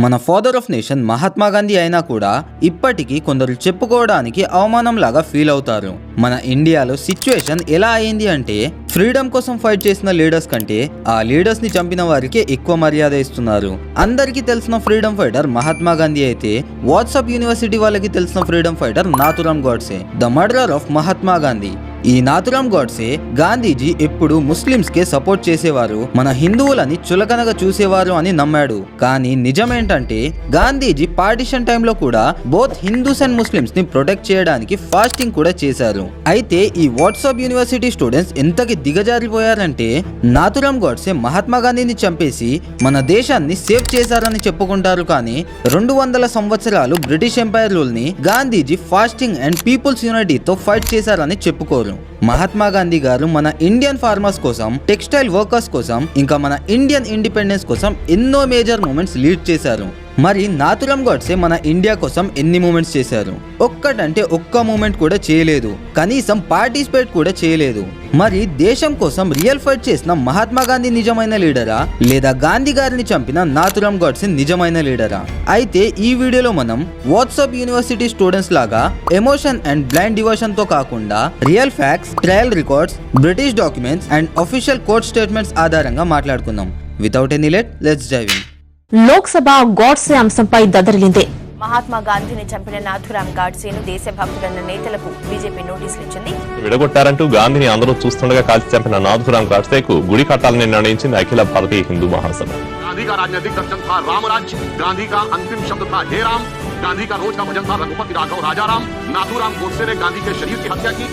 మన father of nation Mahatma Gandhi అయినా కూడా ఇప్పటికీ కొందరు చెప్పుకోవడానికి అవమానంలాగా ఫీల్ అవుతారు. మన ఇండియాలో సిచ్యువేషన్ ఎలా అయింది అంటే ఫ్రీడమ్ కోసం ఫైట్ చేసిన లీడర్స్ కంటే ఆ లీడర్స్ ని చంపిన వారికి ఎక్కువ మర్యాద ఇస్తున్నారు. అందరికీ తెలిసిన ఫ్రీడమ్ ఫైటర్ మహాత్మా గాంధీ అయితే వాట్సాప్ యూనివర్సిటీ వాళ్ళకి తెలిసిన freedom fighter Nathuram Godse, the murderer of Mahatma Gandhi. ఈ నాథురామ్ గోడ్సే గాంధీజీ ఎప్పుడు ముస్లిమ్స్ కే సపోర్ట్ చేసేవారు, మన హిందువులని చులకనగా చూసేవారు అని నమ్మాడు. కానీ నిజమేంటంటే గాంధీజీ పార్టిషన్ టైంలో కూడా బోత్ హిందూస్ అండ్ ముస్లిమ్స్ ని ప్రొటెక్ట్ చేయడానికి ఫాస్టింగ్ కూడా చేశారు. అయితే ఈ వాట్సాప్ యూనివర్సిటీ స్టూడెంట్స్ ఎంతకి దిగజారిపోయారంటే నాథురామ్ గోడ్సే మహాత్మా గాంధీని చంపేసి మన దేశాన్ని సేవ్ చేశారని చెప్పుకుంటారు. కానీ 200 సంవత్సరాలు బ్రిటిష్ ఎంపైర్ రూల్ ని గాంధీజీ ఫాస్టింగ్ అండ్ పీపుల్స్ యూనిటీతో ఫైట్ చేశారని చెప్పుకోరు. మహాత్మా గాంధీ గారు మన ఇండియన్ ఫార్మర్స్ కోసం, టెక్స్టైల్ వర్కర్స్ కోసం, ఇంకా మన ఇండియన్ ఇండిపెండెన్స్ కోసం ఎన్నో మేజర్ మూమెంట్స్ లీడ్ చేశారు. మరి నాథురామ్ గోడ్సే మన ఇండియా కోసం ఎన్ని మూమెంట్స్ చేశారు? ఒక్కటంటే ఒక్క మూమెంట్ కూడా చేయలేదు, కనీసం పార్టిసిపేట్ కూడా చేయలేదు. మరి దేశం కోసం రియల్ ఫైట్ చేసిన మహాత్మా గాంధీ నిజమైన లీడరా, లేదా గాంధీ గారిని చంపిన నాథురామ్ గోడ్సే నిజమైన లీడరా? అయితే ఈ వీడియోలో మనం వాట్సాప్ యూనివర్సిటీ స్టూడెంట్స్ లాగా ఎమోషన్ అండ్ బ్లైండ్ డివోషన్ తో కాకుండా real facts, trial records, British documents and official court statements ఆధారంగా మాట్లాడుకుందాం. Without any late, let's dive in. Lok Sabha Godse అంశంపై దదరిల్లింది. మహాత్మా గాంధీని చంపిన నాథురామ్ గాడ్సేను దేశభక్తుడన్న నేతలకు బీజేపీ నోటీసులు ఇచ్చింది. విడగొట్టారంటూ గాంధీని అందరూ చూస్తుండగా కాల్చి చంపిన నాథురామ్ గాడ్సేకు గుడి కట్టాలని నిర్ణయించింది అఖిల భారతీయ హిందూ महासभा. गांधी का राजनीतिक दर्शन था रामराज्य, गांधी का अंतिम शब्द था हे राम, गांधी का रोज का भजन था रघुपति राघव राजा राम. नाथुराम गोडसे ने गांधी के शरीर की हत्या की.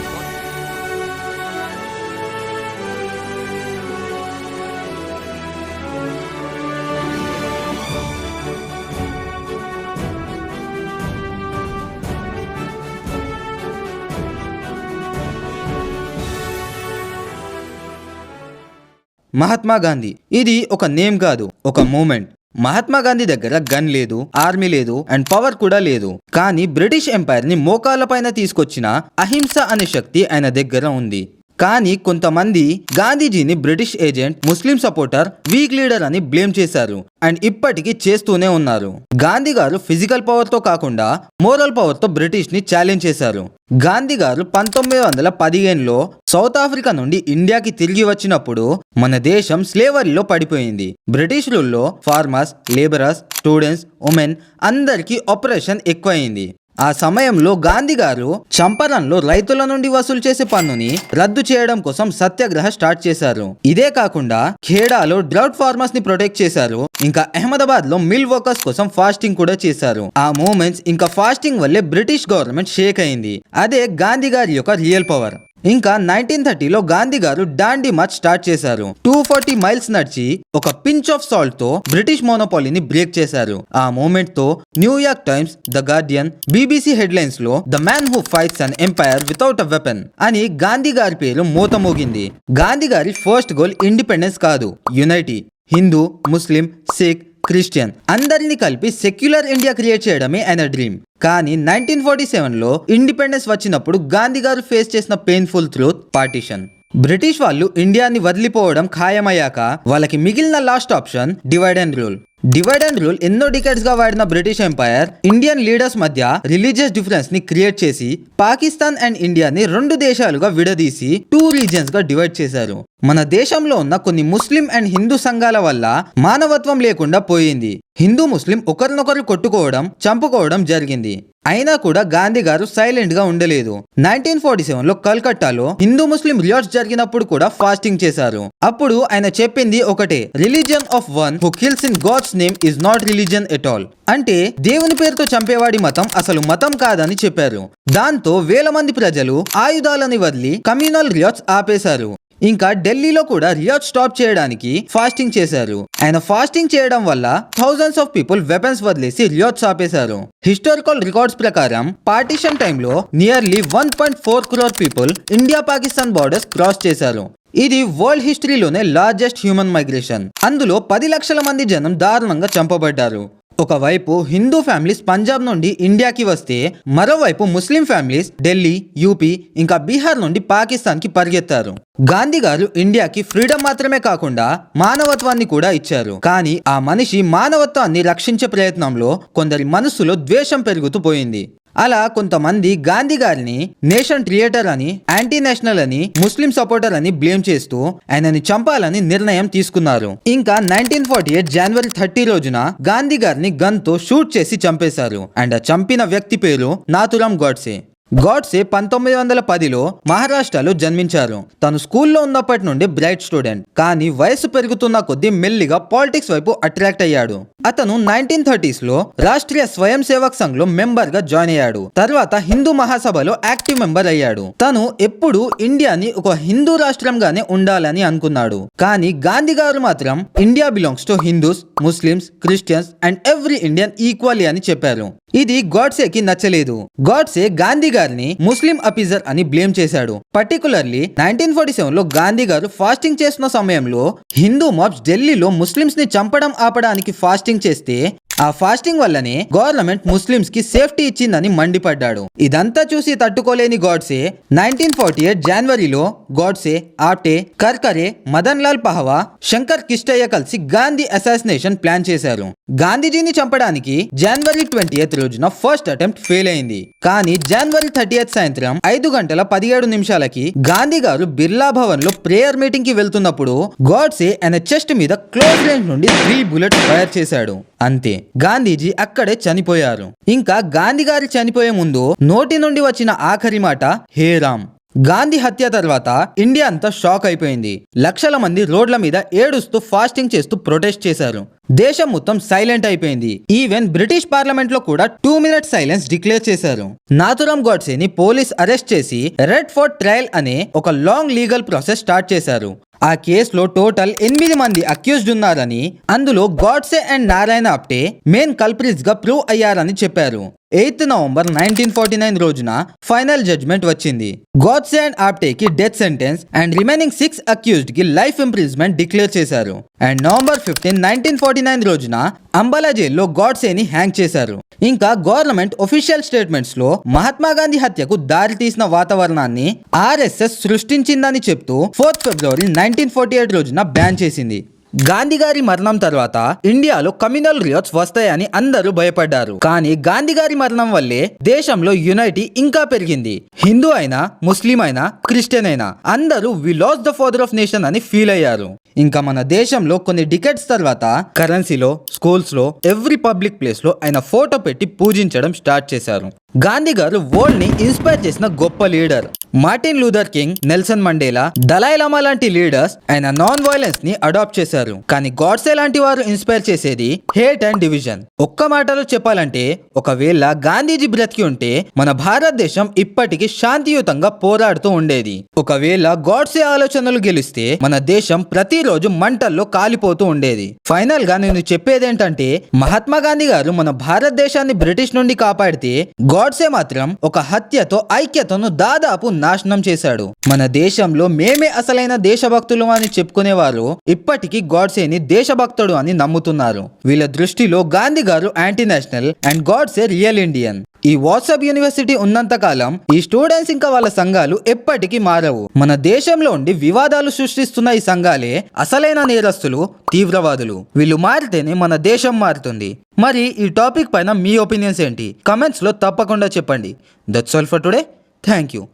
మహాత్మా గాంధీ ఇది ఒక నేమ్ కాదు, ఒక మూమెంట్. మహాత్మా గాంధీ దగ్గర గన్ లేదు, ఆర్మీ లేదు అండ్ పవర్ కూడా లేదు. కానీ బ్రిటిష్ ఎంపైర్ ని మోకాళ్ళ పైన తీసుకొచ్చిన అహింస అనే శక్తి ఆయన దగ్గర ఉంది. కానీ కొంతమంది గాంధీజీని బ్రిటిష్ ఏజెంట్, ముస్లిం సపోర్టర్, వీక్ లీడర్ అని బ్లేమ్ చేశారు అండ్ ఇప్పటికీ చేస్తూనే ఉన్నారు. గాంధీ గారు ఫిజికల్ పవర్ తో కాకుండా మోరల్ పవర్ తో బ్రిటిష్ ని ఛాలెంజ్ చేశారు. గాంధీ గారు 1915లో సౌత్ ఆఫ్రికా నుండి ఇండియాకి తిరిగి వచ్చినప్పుడు మన దేశం స్లేవరీలో పడిపోయింది. బ్రిటిష్ రూల్లో ఫార్మర్స్, లేబరర్స్, స్టూడెంట్స్, ఉమెన్ అందరికీ ఆపరేషన్ ఎక్కువైంది. ఆ సమయంలో గాంధీ గారు చంపరణ్లో రైతుల నుండి వసూలు చేసే పన్నుని రద్దు చేయడం కోసం సత్యాగ్రహ స్టార్ట్ చేశారు. ఇదే కాకుండా ఖేడాలో డ్రౌట్ ఫార్మర్స్ ని ప్రొటెక్ట్ చేశారు. ఇంకా అహ్మదాబాద్ లో మిల్ వర్కర్స్ కోసం ఫాస్టింగ్ కూడా చేశారు. ఆ మూమెంట్స్ ఇంకా ఫాస్టింగ్ వల్లే బ్రిటిష్ గవర్నమెంట్ షేక్ అయింది. అదే గాంధీ గారి యొక్క రియల్ పవర్. ఇంకా 1930లో గాంధీ గారు డాండీ మార్చ్ స్టార్ట్ చేశారు. 240 మైల్స్ నడిచి ఒక పించ్ ఆఫ్ సాల్ట్ తో బ్రిటిష్ మోనోపాలీని బ్రేక్ చేశారు. ఆ మూమెంట్ తో New York Times, the Guardian, BBC headlines లో the man who fights an empire without a weapon అని గాంధీ గారి పేరు మోతమోగింది. గాంధీ గారి ఫస్ట్ గోల్ ఇండిపెండెన్స్ కాదు, unity. Hindu, Muslim, Sikh, Christian అందరినీ కలిపి సెక్యులర్ ఇండియా క్రియేట్ చేయడమే ఆయన డ్రీమ్. కానీ 1947లో ఇండిపెండెన్స్ వచ్చినప్పుడు గాంధీ గారు ఫేస్ చేసిన పెయిన్ఫుల్ ట్రూత్, పార్టిషన్. బ్రిటిష్ వాళ్ళు ఇండియాని వదిలిపోవడం ఖాయమయ్యాక వాళ్ళకి మిగిలిన last option divide and rule. Divide and rule ఎన్నో డికెట్స్ గా వాడిన బ్రిటిష్ ఎంపైర్ ఇండియన్ లీడర్స్ మధ్య రిలీజియస్ డిఫరెన్స్ ని క్రియేట్ చేసి పాకిస్తాన్ అండ్ ఇండియాని 2 దేశాలుగా విడదీసి 2 రీజియన్స్ గా డివైడ్ చేశారు. మన దేశంలో ఉన్న కొన్ని ముస్లిం అండ్ హిందూ సంఘాల వల్ల మానవత్వం లేకుండా పోయింది. హిందూ ముస్లిం ఒకరినొకరు కొట్టుకోవడం, చంపుకోవడం జరిగింది. అయినా కూడా గాంధీ గారు సైలెంట్ గా ఉండలేదు. 1947లో కల్కట్టాలో హిందూ ముస్లిం రియాట్స్ జరిగినప్పుడు కూడా ఫాస్టింగ్ చేశారు. అప్పుడు ఆయన చెప్పింది ఒకటే, religion of one who kills in god's name is not religion at all. అంటే దేవుని పేరుతో చంపేవాడి మతం అసలు మతం కాదని చెప్పారు. దాంతో వేల మంది ప్రజలు ఆయుధాలని వదిలి కమ్యూనల్ రియాట్స్ ఆపేశారు. ఇంకా ఢిల్లీలో కూడా రియాట్ స్టాప్ చేయడానికి ఫాస్టింగ్ చేశారు. ఆయన ఫాస్టింగ్ చేయడం వల్ల థౌజండ్స్ ఆఫ్ పీపుల్ వెపన్స్ వదిలేసి రియాట్స్ ఆపేశారు. హిస్టారికల్ రికార్డ్స్ ప్రకారం పార్టిషన్ టైంలో nearly 1.4 crore people India Pakistan borders cross చేశారు. ఇది వరల్డ్ హిస్టరీలోనే లార్జెస్ట్ హ్యూమన్ మైగ్రేషన్. అందులో 10 లక్షల మంది జనం దారుణంగా చంపబడ్డారు. ఒకవైపు హిందూ ఫ్యామిలీస్ పంజాబ్ నుండి ఇండియాకి వస్తే మరోవైపు ముస్లిం ఫ్యామిలీస్ ఢిల్లీ, యూపీ ఇంకా బీహార్ నుండి పాకిస్తాన్కి పరిగెత్తారు. గాంధీ గారు ఇండియాకి ఫ్రీడమ్ మాత్రమే కాకుండా మానవత్వాన్ని కూడా ఇచ్చారు. కానీ ఆ మనిషి మానవత్వాన్ని రక్షించే ప్రయత్నంలో కొందరి మనసులో ద్వేషం పెరుగుతూ పోయింది. అలా కొంతమంది గాంధీ గారిని నేషన్ ట్రియేటర్ అని, యాంటీ నేషనల్ అని, ముస్లిం సపోర్టర్ అని బ్లేమ్ చేస్తూ ఆయనని చంపాలని నిర్ణయం తీసుకున్నారు. ఇంకా 1948 జనవరి 30 రోజున గాంధీ గారిని గన్ తో షూట్ చేసి చంపేశారు. అండ్ ఆ చంపిన వ్యక్తి పేరు నాథురామ్ గోడ్సే. గోడ్సే 1910లో మహారాష్ట్రలో జన్మించారు. తను స్కూల్లో ఉన్నప్పటి నుండి బ్రైట్ స్టూడెంట్. కానీ వయసు పెరుగుతున్న కొద్దీ మెల్లిగా పాలిటిక్స్ వైపు అట్రాక్ట్ అయ్యాడు. అతను 1930s లో రాష్ట్రీయ స్వయం సేవక్ సంఘ్ లో మెంబర్ గా జాయిన్ అయ్యాడు. తర్వాత హిందూ మహాసభలో యాక్టివ్ మెంబర్ అయ్యాడు. తను ఎప్పుడు ఇండియాని ఒక హిందూ రాష్ట్రంగానే ఉండాలని అనుకున్నాడు. కానీ గాంధీ గారు మాత్రం India belongs to Hindus, Muslims, Christians and every Indian equally అని చెప్పారు. ఇది గోడ్సేకి నచ్చలేదు. గోడ్సే గాంధీ గారిని ముస్లిం అపిజర్ అని బ్లేమ్ చేశాడు. పర్టికులర్లీ 1947లో గాంధీ గారు ఫాస్టింగ్ చేస్తున్న సమయంలో హిందూ మాబ్స్ ఢిల్లీలో ముస్లింస్ ని చంపడం ఆపడానికి ఫాస్టింగ్ చేస్తే ఆ ఫాస్టింగ్ వల్లనే గవర్నమెంట్ ముస్లింస్ కి సేఫ్టీ ఇచ్చిందని మండిపడ్డాడు. ఇదంతా చూసి తట్టుకోలేని గోడ్సే 1948 జనవరిలో గోడ్సే, ఆప్టే, కర్కరే, మదన్ లాల్ పహవా, శంకర్ కిష్టయ్య కలిసి గాంధీ అసాసినేషన్ ప్లాన్ చేశారు. గాంధీజీని చంపడానికి జనవరి 20th రోజున ఫస్ట్ అటెంప్ట్ ఫెయిల్ అయింది. కానీ జనవరి 30th సాయంత్రం 5:17 గాంధీ గారు బిర్లా భవన్ లో ప్రేయర్ మీటింగ్ కి వెళ్తున్నప్పుడు గోడ్సే ఆయన చెస్ట్ మీద క్లోజ్ రేంజ్ నుండి 3 bullets ఫైర్ చేశాడు. అంతే, గాంధీజీ అక్కడే చనిపోయారు. ఇంకా గాంధీ గారి చనిపోయే ముందు నోటి నుండి వచ్చిన ఆఖరి మాట హే రామ్. గాంధీ హత్య తర్వాత ఇండియా అంతా షాక్ అయిపోయింది. లక్షల మంది రోడ్ల మీద ఏడుస్తూ ఫాస్టింగ్ చేస్తూ ప్రొటెస్ట్ చేశారు. దేశం మొత్తం సైలెంట్ అయిపోయింది. ఈవెన్ బ్రిటిష్ పార్లమెంట్ లో కూడా 2 minutes సైలెన్స్ డిక్లేర్ చేశారు. నాథురామ్ గోడ్సేని పోలీస్ అరెస్ట్ చేసి రెడ్ ఫోర్ట్ ట్రయల్ అనే ఒక లాంగ్ లీగల్ ప్రాసెస్ స్టార్ట్ చేశారు. ఆ కేసులో టోటల్ 8 మంది అక్యూజ్డ్ ఉన్నారని, అందులో Godse and Narayan Apte main culprits గా ప్రూవ్ అయ్యారని చెప్పారు. 8th నవంబర్ 1949 రోజున ఫైనల్ జడ్జ్మెంట్ వచ్చింది. గోడ్సే అండ్ ఆప్టేకి death sentence and remaining 6 accused కి లైఫ్ ఇంప్రిజన్మెంట్ డిక్లేర్ చేశారు. అండ్ నవంబర్ 15, 1949 రోజున అంబాలా జైల్లో గోడ్సేని హ్యాంగ్ చేశారు. ఇంకా గవర్నమెంట్ ఒఫీషియల్ స్టేట్మెంట్స్ లో మహాత్మా గాంధీ హత్యకు దారి తీసిన వాతావరణాన్ని ఆర్ఎస్ఎస్ సృష్టించిందని చెప్తూ 4th ఫిబ్రవరి 1948 రోజున బ్యాన్ చేసింది. గాంధీ గారి మరణం తర్వాత ఇండియాలో కమ్యూనల్ రియాట్స్ వస్తాయని అందరూ భయపడ్డారు. కానీ గాంధీ గారి మరణం వల్లే దేశంలో యూనిటీ ఇంకా పెరిగింది. హిందూ అయినా, ముస్లిం అయినా, క్రిస్టియన్ అయినా అందరూ we lost the father of nation అని ఫీల్ అయ్యారు. ఇంకా మన దేశంలో కొన్ని డికెట్స్ తర్వాత కరెన్సీలో, స్కూల్స్ లో, ఎవ్రీ పబ్లిక్ ప్లేస్ లో ఆయన ఫోటో పెట్టి పూజించడం స్టార్ట్ చేశారు. గాంధీ గారు వరల్డ్ ని ఇన్స్పైర్ చేసిన గొప్ప leader. Martin Luther King, Nelson Mandela, Dalai Lama లాంటి లీడర్స్ ఆయన నాన్ వైలెన్స్ ని అడాప్ట్ చేశారు. కానీ గోడ్సే లాంటి వారు ఇన్స్పైర్ చేసేది హేట్ అండ్ డివిజన్. ఒక్క మాటలో చెప్పాలంటే, ఒకవేళ గాంధీజీ బ్రతికి ఉంటే మన భారతదేశం ఇప్పటికీ శాంతియుతంగా పోరాడుతూ ఉండేది. ఒకవేళ గోడ్సే ఆలోచనలు గెలిస్తే మన దేశం ప్రతిరోజు మంటల్లో కాలిపోతూ ఉండేది. ఫైనల్ గా నేను చెప్పేదేంటంటే, మహాత్మా గాంధీ గారు మన భారతదేశాన్ని బ్రిటిష్ నుండి కాపాడితే గోడ్సే మాత్రం ఒక హత్యతో ఐక్యతను దాదాపు నాశనం చేశాడు. మన దేశంలో మేమే అసలైన దేశభక్తులు అని చెప్పుకునేవారు ఇప్పటికీ గోడ్సేని దేశభక్తుడు అని నమ్ముతున్నారు. వీళ్ళ దృష్టిలో గాంధీ గారు anti national and Godse real Indian. ఈ వాట్సాప్ యూనివర్సిటీ ఉన్నంత కాలం ఈ స్టూడెంట్స్ ఇంకా వాళ్ళ సంఘాలు ఎప్పటికీ మారవు. మన దేశంలో ఉండి వివాదాలు సృష్టిస్తున్న ఈ సంఘాలే అసలైన నేరస్తులు, తీవ్రవాదులు. వీళ్ళు మారితేనే మన దేశం మారుతుంది. మరి ఈ టాపిక్ పైన మీ ఒపీనియన్స్ ఏంటి? కమెంట్స్ లో తప్పకుండా చెప్పండి. That's all for today. Thank you.